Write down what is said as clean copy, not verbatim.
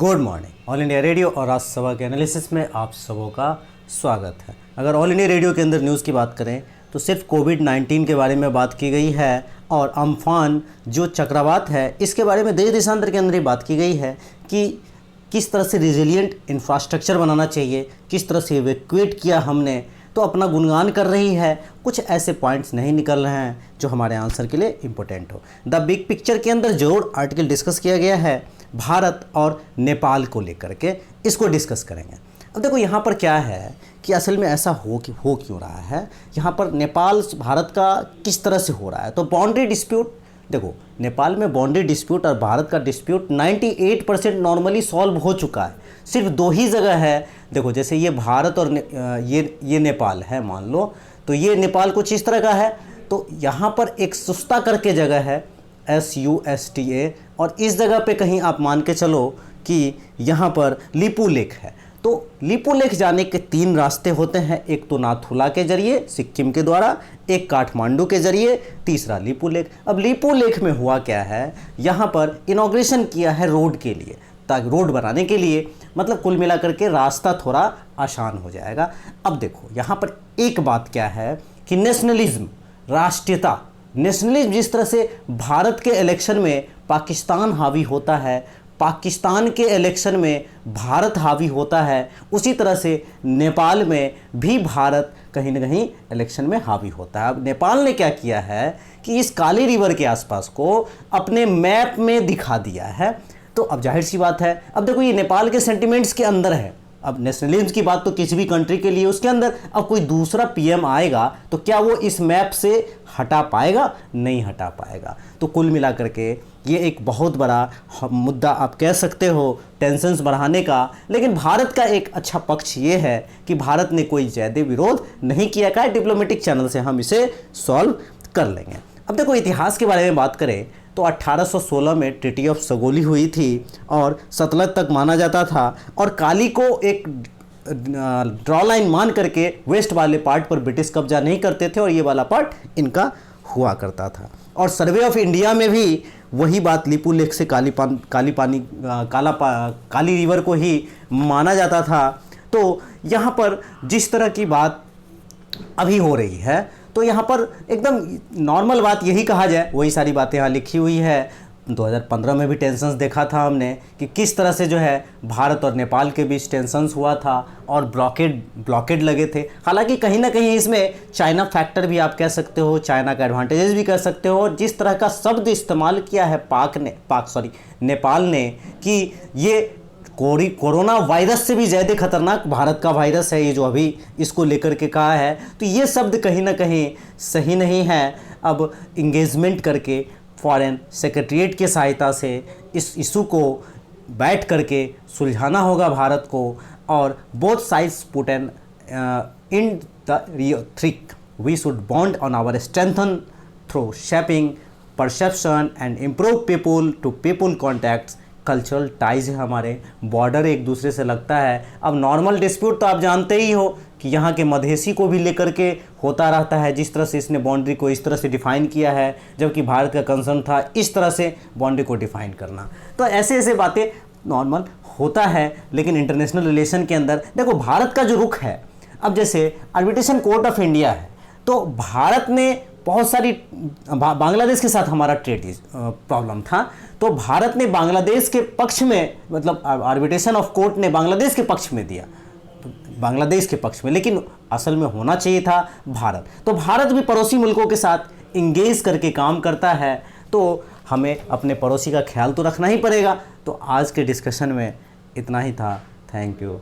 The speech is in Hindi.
Good morning. All India radio और राजसभा के एनालिसिस में आप सबों का स्वागत है। अगर ऑल इंडिया रेडियो के अंदर न्यूज़ की बात करें तो सिर्फ कोविड-19 के बारे में बात की गई है और अम्फान जो चक्रवात है इसके बारे में देश देशांतर के अंदर ही बात की गई है कि किस तरह से रिजिलियंट इंफ्रास्ट्रक्चर बनाना चाहिए, किस तरह से इवैक्यूएट किया हमने, तो अपना गुणगान कर रही है। कुछ ऐसे पॉइंट्स नहीं निकल रहे हैं जो हमारे आंसर के लिए इम्पोर्टेंट हो। द बिग पिक्चर के अंदर जो आर्टिकल डिस्कस किया गया है भारत और नेपाल को लेकर के, इसको डिस्कस करेंगे। अब देखो यहाँ पर क्या है कि असल में ऐसा हो क्यों रहा है, यहाँ पर नेपाल भारत का किस तरह से हो रहा है। तो बाउंड्री डिस्प्यूट, देखो नेपाल में बाउंड्री डिस्प्यूट और भारत का डिस्प्यूट 98% नॉर्मली सॉल्व हो चुका है। सिर्फ दो ही जगह है, देखो जैसे ये भारत और ये नेपाल है मान लो, तो ये नेपाल कुछ इस तरह का है, तो यहाँ पर एक सुस्ता करके जगह है SUSTA, और इस जगह पे कहीं आप मान के चलो कि यहाँ पर लिपू लेक है। तो लिपू लेक जाने के 3 रास्ते होते हैं, एक तो नाथुला के जरिए सिक्किम के द्वारा, एक काठमांडू के जरिए, तीसरा लिपू लेक। अब लिपू लेक में हुआ क्या है, यहाँ पर इनॉग्रेशन किया है रोड के लिए, ताकि रोड बनाने के लिए, मतलब कुल मिलाकर के रास्ता थोड़ा आसान हो जाएगा। अब देखो यहाँ पर एक बात क्या है कि नेशनलिज्म, राष्ट्रीयता, नेशनलिज्म जिस तरह से भारत के इलेक्शन में पाकिस्तान हावी होता है, पाकिस्तान के इलेक्शन में भारत हावी होता है, उसी तरह से नेपाल में भी भारत कहीं ना कहीं इलेक्शन में हावी होता है। अब नेपाल ने क्या किया है कि इस काली रिवर के आसपास को अपने मैप में दिखा दिया है। तो अब जाहिर सी बात है, अब देखो ये नेपाल के सेंटिमेंट्स के अंदर है। अब नेशनलिज्म की बात तो किसी भी कंट्री के लिए उसके अंदर, अब कोई दूसरा PM आएगा तो क्या वो इस मैप से हटा पाएगा? नहीं हटा पाएगा। तो कुल मिलाकर के ये एक बहुत बड़ा मुद्दा आप कह सकते हो टेंशन्स बढ़ाने का। लेकिन भारत का एक अच्छा पक्ष ये है कि भारत ने कोई ज़्यादा विरोध नहीं किया का, डिप्लोमेटिक चैनल से हम इसे सॉल्व कर लेंगे। अब देखो इतिहास के बारे में बात करें तो 1816 में ट्रीटी ऑफ सगोली हुई थी और सतलज तक माना जाता था, और काली को एक ड्रॉ लाइन मान करके वेस्ट वाले पार्ट पर ब्रिटिश कब्जा नहीं करते थे और ये वाला पार्ट इनका हुआ करता था। और सर्वे ऑफ इंडिया में भी वही बात, लिपू लेक से काली रिवर को ही माना जाता था। तो यहाँ पर जिस तरह की बात अभी हो रही है, तो यहाँ पर एकदम नॉर्मल बात यही कहा जाए, वही सारी बातें यहाँ लिखी हुई है। 2015 में भी टेंशन्स देखा था हमने कि किस तरह से जो है भारत और नेपाल के बीच टेंशन्स हुआ था और ब्लॉकेड लगे थे। हालांकि कहीं ना कहीं इसमें चाइना फैक्टर भी आप कह सकते हो, चाइना का एडवांटेजेस भी कर सकते हो। और जिस तरह का शब्द इस्तेमाल किया है नेपाल ने कि ये कोरोना वायरस से भी ज़्यादा खतरनाक भारत का वायरस है ये जो अभी इसको लेकर के कहा है, तो ये शब्द कहीं ना कहीं सही नहीं है। अब इंगेजमेंट करके फॉरेन सेक्रेटरीट की सहायता से इस इशू को बैठ करके सुलझाना होगा भारत को, और both sides put an in the rhetoric we should bond on our strengthen through shaping perception and improve people to people contacts. Cultural ties है हमारे, बॉर्डर एक दूसरे से लगता है। अब नॉर्मल डिस्प्यूट तो आप जानते ही हो कि यहाँ के मधेसी को भी लेकर के होता रहता है। जिस तरह से इसने बाउंड्री को इस तरह से डिफ़ाइन किया है, जबकि भारत का कंसर्न था इस तरह से बाउंड्री को डिफ़ाइन करना। तो ऐसे बातें नॉर्मल होता है। लेकिन इंटरनेशनल रिलेशन के अंदर देखो भारत का जो रुख है, अब जैसे आर्बिट्रेशन कोर्ट ऑफ इंडिया है, तो भारत ने बहुत सारी बांग्लादेश के साथ हमारा ट्रेड प्रॉब्लम था, तो भारत ने बांग्लादेश के पक्ष में, मतलब आर्बिट्रेशन ऑफ कोर्ट ने बांग्लादेश के पक्ष में दिया, बांग्लादेश के पक्ष में, लेकिन असल में होना चाहिए था भारत। तो भारत भी पड़ोसी मुल्कों के साथ इंगेज करके काम करता है, तो हमें अपने पड़ोसी का ख्याल तो रखना ही पड़ेगा। तो आज के डिस्कशन में इतना ही था। Thank you.